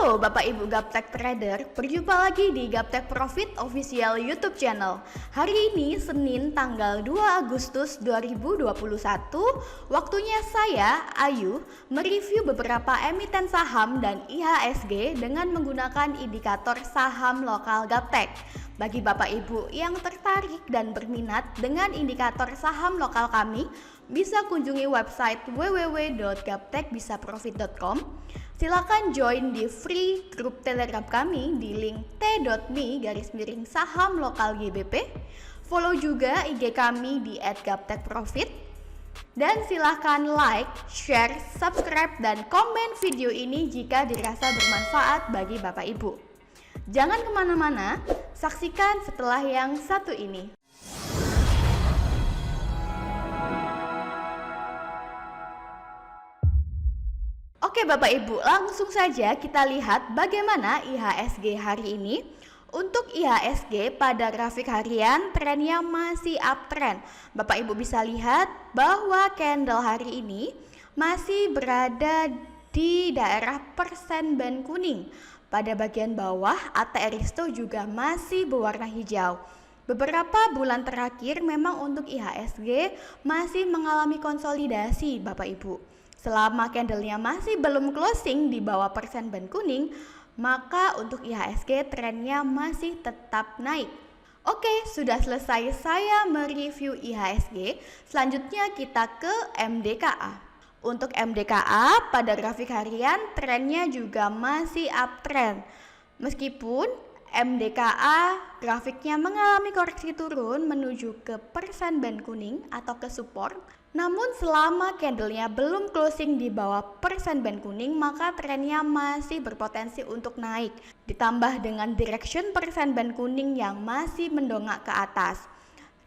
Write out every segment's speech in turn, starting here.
Halo Bapak Ibu Gaptek Trader, berjumpa lagi di Gaptek Profit Official YouTube Channel. Hari ini Senin tanggal 2 Agustus 2021, waktunya saya, Ayu, mereview beberapa emiten saham dan IHSG dengan menggunakan indikator saham lokal Gaptek. Bagi Bapak Ibu yang tertarik dan berminat dengan indikator saham lokal kami, bisa kunjungi website www.gaptekbisaprofit.com. Silakan join di free grup Telegram kami di link t.me/saham lokal GBP. Follow juga IG kami di @gaptekprofit. Dan silakan like, share, subscribe, dan komen video ini jika dirasa bermanfaat bagi Bapak Ibu. Jangan kemana-mana, saksikan setelah yang satu ini. Oke Bapak Ibu, langsung saja kita lihat bagaimana IHSG hari ini. Untuk IHSG pada grafik harian trennya masih uptrend. Bapak Ibu bisa lihat bahwa candle hari ini masih berada di daerah persen band kuning. Pada bagian bawah ATR Risto juga masih berwarna hijau. Beberapa bulan terakhir memang untuk IHSG masih mengalami konsolidasi Bapak Ibu. Selama candlenya masih belum closing di bawah persen band kuning, maka untuk IHSG trennya masih tetap naik. Oke, sudah selesai saya mereview IHSG. Selanjutnya kita ke MDKA. Untuk MDKA pada grafik harian trennya juga masih uptrend. Meskipun MDKA grafiknya mengalami koreksi turun menuju ke persen band kuning atau ke support, namun selama candlenya belum closing di bawah persen band kuning, maka trennya masih berpotensi untuk naik. Ditambah dengan direction persen band kuning yang masih mendongak ke atas.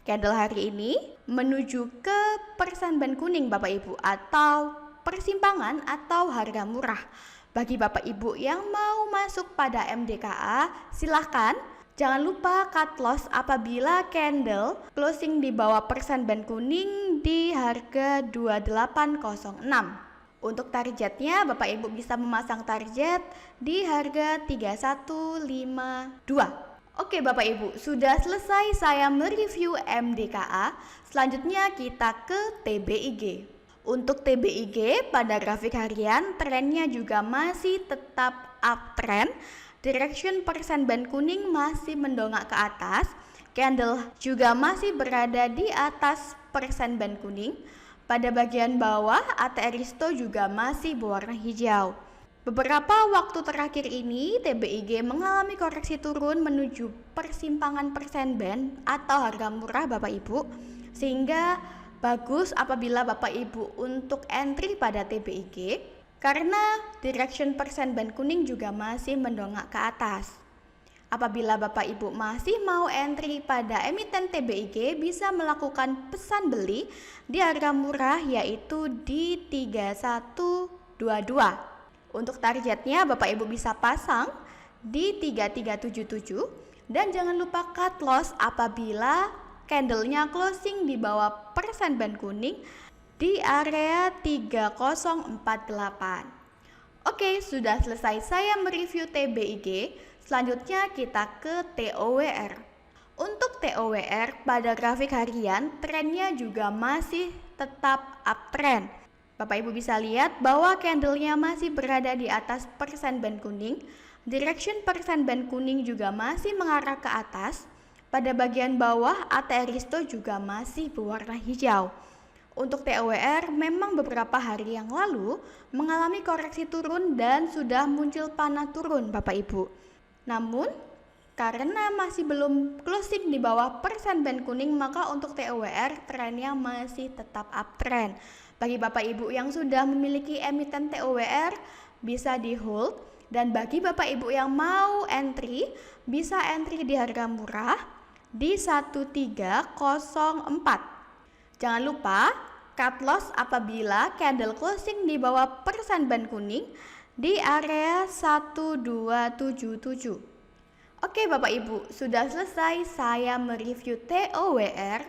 Candle hari ini menuju ke persen band kuning Bapak Ibu, atau persimpangan atau harga murah. Bagi Bapak Ibu yang mau masuk pada MDKA, silahkan. Jangan lupa cut loss apabila candle closing di bawah persen band kuning di harga 2806. Untuk targetnya Bapak Ibu bisa memasang target di harga 3152. Oke Bapak Ibu, sudah selesai saya mereview MDKA. Selanjutnya kita ke TBIG. Untuk TBIG pada grafik harian trennya juga masih tetap uptrend. Direction persen band kuning masih mendongak ke atas. Candle juga masih berada di atas persen band kuning. Pada bagian bawah ATR Risto juga masih berwarna hijau. Beberapa waktu terakhir ini TBIG mengalami koreksi turun menuju persimpangan persen band atau harga murah Bapak Ibu, sehingga bagus apabila Bapak Ibu untuk entry pada TBIG karena direction persen band kuning juga masih mendongak ke atas. Apabila Bapak Ibu masih mau entry pada emiten TBIG, bisa melakukan pesan beli di harga murah yaitu di 3122. Untuk targetnya Bapak Ibu bisa pasang di 3377 dan jangan lupa cut loss apabila candlenya closing di bawah persen band kuning di area 3048. Oke, sudah selesai saya mereview TBIG. Selanjutnya kita ke TOWR. Untuk TOWR pada grafik harian trennya juga masih tetap uptrend. Bapak Ibu bisa lihat bahwa candlenya masih berada di atas persen band kuning. Direction persen band kuning juga masih mengarah ke atas. Pada bagian bawah ATR Risto juga masih berwarna hijau. Untuk TOWR memang beberapa hari yang lalu mengalami koreksi turun dan sudah muncul panah turun Bapak Ibu. Namun karena masih belum closing di bawah persen band kuning, maka untuk TOWR trennya masih tetap uptrend. Bagi Bapak Ibu yang sudah memiliki emiten TOWR bisa di hold, dan bagi Bapak Ibu yang mau entry bisa entry di harga murah di 1304. Jangan lupa cut loss apabila candle closing di bawah persen band kuning di area 1277. Oke Bapak Ibu, sudah selesai saya mereview TOWR.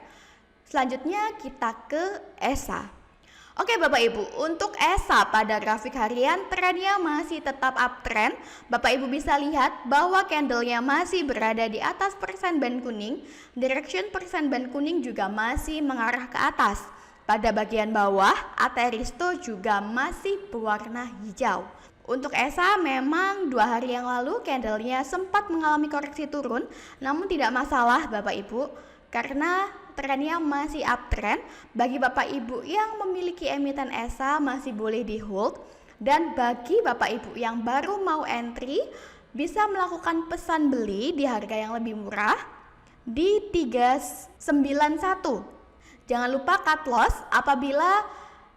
Selanjutnya kita ke ESA. Oke Bapak Ibu, untuk ESA pada grafik harian trennya masih tetap uptrend. Bapak Ibu bisa lihat bahwa candlenya masih berada di atas persen band kuning. Direction persen band kuning juga masih mengarah ke atas. Pada bagian bawah, Ateristo juga masih berwarna hijau. Untuk ESA memang 2 hari yang lalu candlenya sempat mengalami koreksi turun, namun tidak masalah Bapak Ibu, karena trennya masih uptrend. Bagi Bapak Ibu yang memiliki emiten ESA masih boleh di hold, dan bagi Bapak Ibu yang baru mau entry bisa melakukan pesan beli di harga yang lebih murah di 391. Jangan lupa cut loss apabila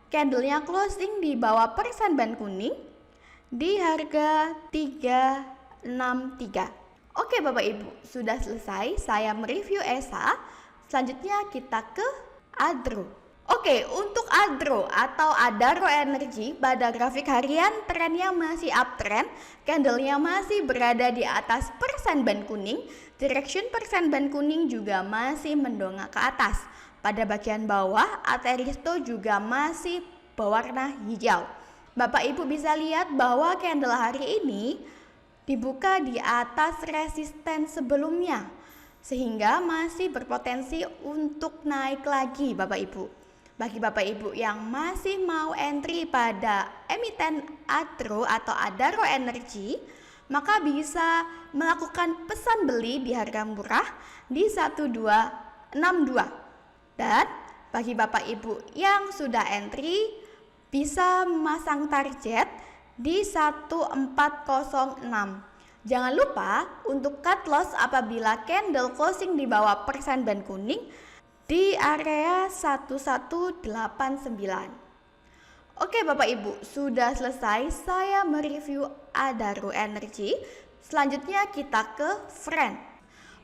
candlenya closing di bawah persen band kuning di harga 363. Oke Bapak Ibu, sudah selesai saya mereview ESA. Selanjutnya kita ke Adro. Oke, untuk Adro atau Adaro Energy pada grafik harian trennya masih uptrend. Candlenya masih berada di atas persen band kuning. Direction persen band kuning juga masih mendongak ke atas. Pada bagian bawah, Ateristo juga masih berwarna hijau. Bapak Ibu bisa lihat bahwa candle hari ini dibuka di atas resisten sebelumnya, sehingga masih berpotensi untuk naik lagi Bapak Ibu. Bagi Bapak Ibu yang masih mau entry pada emiten Adro atau Adaro Energy, maka bisa melakukan pesan beli di harga murah di 1262. Dan bagi Bapak Ibu yang sudah entry bisa memasang target di 1406. Jangan lupa untuk cut loss apabila candle closing di bawah persen band kuning di area 1189. Oke Bapak Ibu, sudah selesai saya mereview Adaro Energy. Selanjutnya kita ke Friend.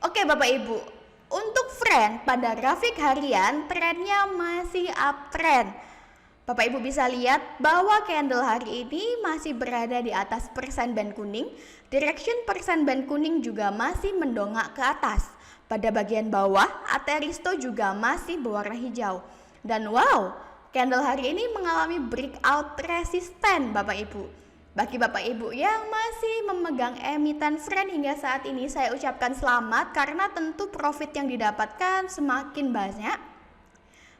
Oke Bapak Ibu, untuk Friend pada grafik harian trennya masih uptrend. Bapak Ibu bisa lihat bahwa candle hari ini masih berada di atas persen band kuning. Direction persen band kuning juga masih mendongak ke atas. Pada bagian bawah, Ateristo juga masih berwarna hijau. Dan wow, candle hari ini mengalami breakout resisten Bapak Ibu. Bagi Bapak Ibu yang masih memegang emiten Friend hingga saat ini, saya ucapkan selamat karena tentu profit yang didapatkan semakin banyak.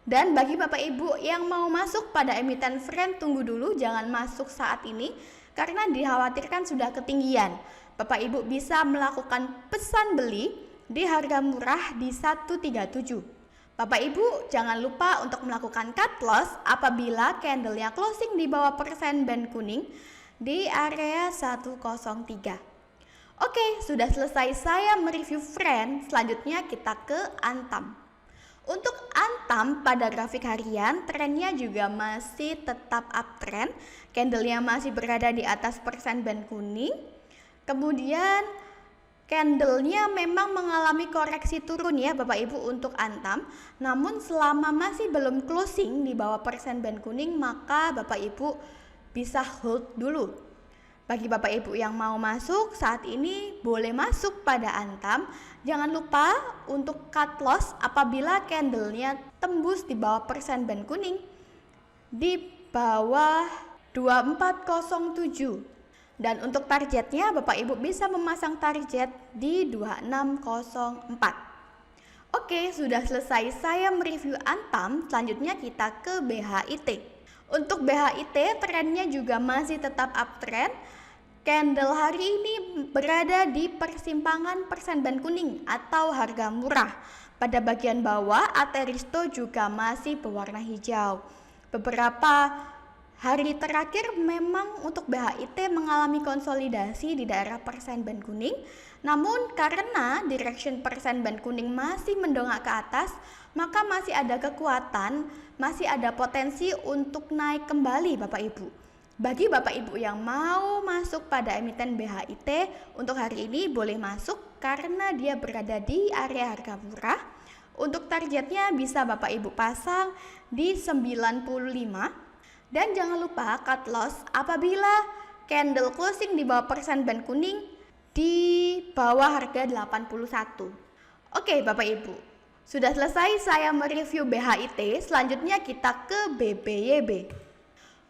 Dan bagi Bapak Ibu yang mau masuk pada emiten Friend, tunggu dulu, jangan masuk saat ini karena dikhawatirkan sudah ketinggian. Bapak Ibu bisa melakukan pesan beli di harga murah di 137. Bapak Ibu jangan lupa untuk melakukan cut loss apabila candlenya closing di bawah persen band kuning di area 103. Oke, sudah selesai saya mereview Friend. Selanjutnya kita ke Antam. Untuk Antam pada grafik harian trennya juga masih tetap uptrend. Candlenya masih berada di atas persen band kuning. Kemudian candlenya memang mengalami koreksi turun ya Bapak Ibu untuk Antam. Namun selama masih belum closing di bawah persen band kuning, maka Bapak Ibu bisa hold dulu. Bagi Bapak Ibu yang mau masuk saat ini boleh masuk pada Antam. Jangan lupa untuk cut loss apabila candlenya tembus di bawah persen band kuning di bawah 2407. Dan untuk targetnya Bapak Ibu bisa memasang target di 2604. Oke, sudah selesai saya mereview Antam. Selanjutnya kita ke BHIT. Untuk BHIT trennya juga masih tetap uptrend. Candle hari ini berada di persimpangan persen band kuning atau harga murah. Pada bagian bawah Ateristo juga masih berwarna hijau. Beberapa hari terakhir memang untuk BHIT mengalami konsolidasi di daerah persen band kuning. Namun karena direction persen band kuning masih mendongak ke atas, maka masih ada kekuatan, masih ada potensi untuk naik kembali Bapak Ibu. Bagi Bapak Ibu yang mau masuk pada emiten BHIT untuk hari ini boleh masuk karena dia berada di area harga murah. Untuk targetnya bisa Bapak Ibu pasang di 95. Dan jangan lupa cut loss apabila candle closing di bawah persen band kuning di bawah harga 81. Oke Bapak Ibu, Sudah selesai saya mereview BHIT, selanjutnya kita ke BBYB.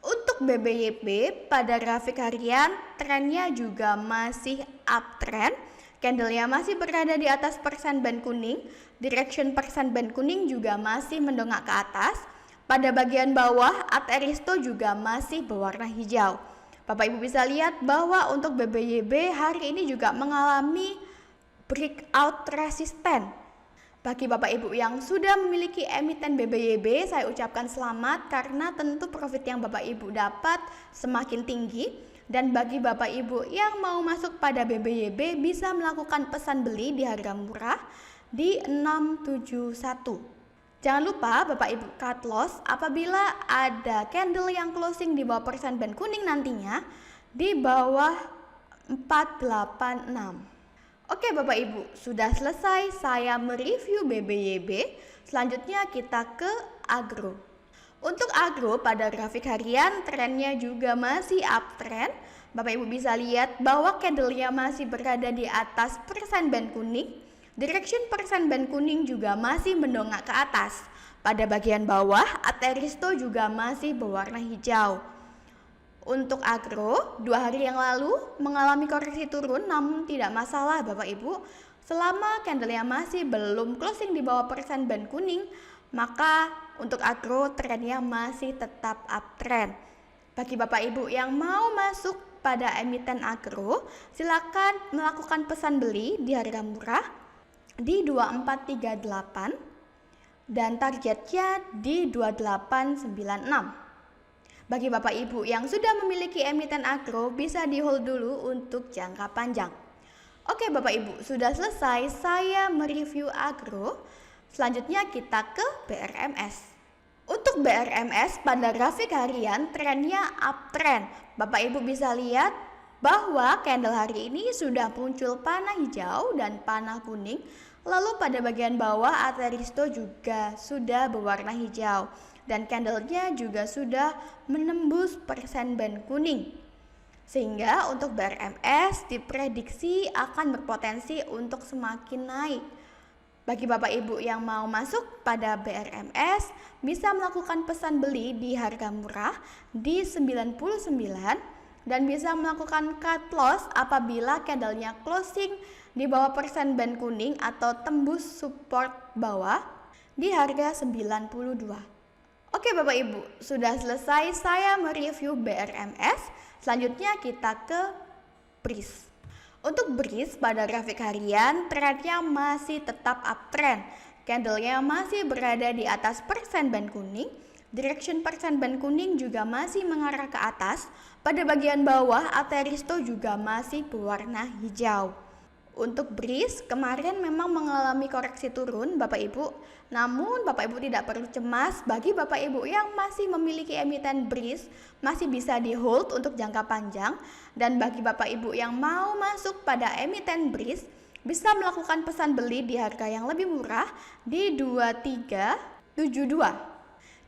Untuk BBYB pada grafik harian trennya juga masih uptrend. Candlenya masih berada di atas persen band kuning. Direction persen band kuning juga masih mendongak ke atas. Pada bagian bawah Art Aristo juga masih berwarna hijau. Bapak Ibu bisa lihat bahwa untuk BBYB hari ini juga mengalami breakout resisten. Bagi Bapak Ibu yang sudah memiliki emiten BBYB, saya ucapkan selamat karena tentu profit yang Bapak Ibu dapat semakin tinggi. Dan bagi Bapak Ibu yang mau masuk pada BBYB bisa melakukan pesan beli di harga murah di 671. Jangan lupa Bapak Ibu cut loss apabila ada candle yang closing di bawah persen band kuning nantinya di bawah 486. Oke Bapak Ibu, sudah selesai saya mereview BBYB. Selanjutnya kita ke agro. Untuk agro pada grafik harian trennya juga masih uptrend. Bapak Ibu bisa lihat bahwa candlenya masih berada di atas persen band kuning. Direction persen band kuning juga masih mendongak ke atas. Pada bagian bawah Art Aristo juga masih berwarna hijau. Untuk agro, 2 hari yang lalu mengalami koreksi turun, namun tidak masalah Bapak Ibu. Selama candlenya masih belum closing di bawah persen band kuning, maka untuk agro trennya masih tetap uptrend. Bagi Bapak Ibu yang mau masuk pada emiten agro, silakan melakukan pesan beli di harga murah di 2438 dan targetnya di 2896. Bagi Bapak Ibu yang sudah memiliki emiten agro bisa di hold dulu untuk jangka panjang. Oke Bapak Ibu, sudah selesai saya mereview agro. Selanjutnya kita ke BRMS. Untuk BRMS pada grafik harian trennya uptrend. Bapak Ibu bisa lihat bahwa candle hari ini sudah muncul panah hijau dan panah kuning. Lalu pada bagian bawah Art Aristo juga sudah berwarna hijau. Dan candlenya juga sudah menembus persen band kuning. Sehingga untuk BRMS diprediksi akan berpotensi untuk semakin naik. Bagi Bapak Ibu yang mau masuk pada BRMS bisa melakukan pesan beli di harga murah di 99 dan bisa melakukan cut loss apabila candlenya closing di bawah persen band kuning atau tembus support bawah di harga 92. Oke Bapak Ibu, sudah selesai saya mereview BRMS. Selanjutnya kita ke BRIS. Untuk BRIS pada grafik harian trennya masih tetap uptrend. Candlenya masih berada di atas persen band kuning. Direction persen band kuning juga masih mengarah ke atas. Pada bagian bawah Art Aristo juga masih berwarna hijau. Untuk BRIS kemarin memang mengalami koreksi turun Bapak Ibu. Namun Bapak Ibu tidak perlu cemas. Bagi Bapak Ibu yang masih memiliki emiten BRIS masih bisa di hold untuk jangka panjang. Dan bagi Bapak Ibu yang mau masuk pada emiten BRIS bisa melakukan pesan beli di harga yang lebih murah di 2372.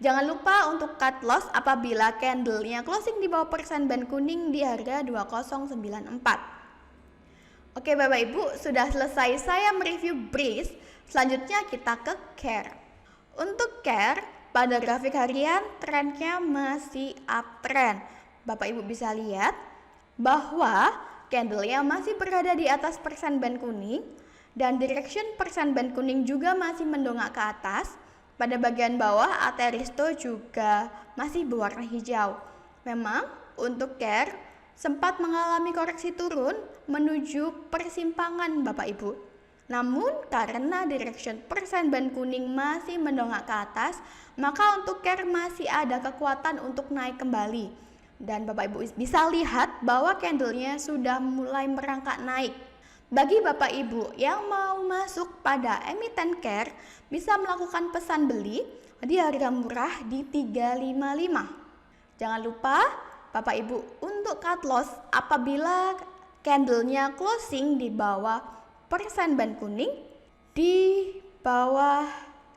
Jangan lupa untuk cut loss apabila candlenya closing di bawah persen band kuning di harga 2094. Oke Bapak Ibu, sudah selesai saya mereview BRIS. Selanjutnya kita ke CARE. Untuk CARE pada grafik harian trennya masih uptrend. Bapak Ibu bisa lihat bahwa candlenya masih berada di atas persen band kuning dan direction persen band kuning juga masih mendongak ke atas. Pada bagian bawah Art Aristo juga masih berwarna hijau. Memang untuk CARE sempat mengalami koreksi turun menuju persimpangan Bapak Ibu. Namun karena direction persen band kuning masih mendongak ke atas, maka untuk CARE masih ada kekuatan untuk naik kembali. Dan Bapak Ibu bisa lihat bahwa candlenya sudah mulai merangkak naik. Bagi Bapak Ibu yang mau masuk pada emiten CARE bisa melakukan pesan beli di harga murah di 355. Jangan lupa Bapak Ibu untuk cut loss apabila candlenya closing di bawah persen band kuning di bawah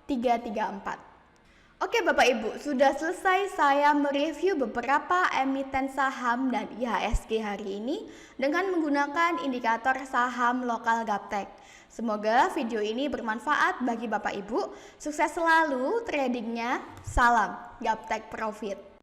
334. Oke Bapak Ibu, sudah selesai saya mereview beberapa emiten saham dan IHSG hari ini dengan menggunakan indikator saham lokal Gaptek. Semoga video ini bermanfaat bagi Bapak Ibu. Sukses selalu tradingnya. Salam Gaptek Profit.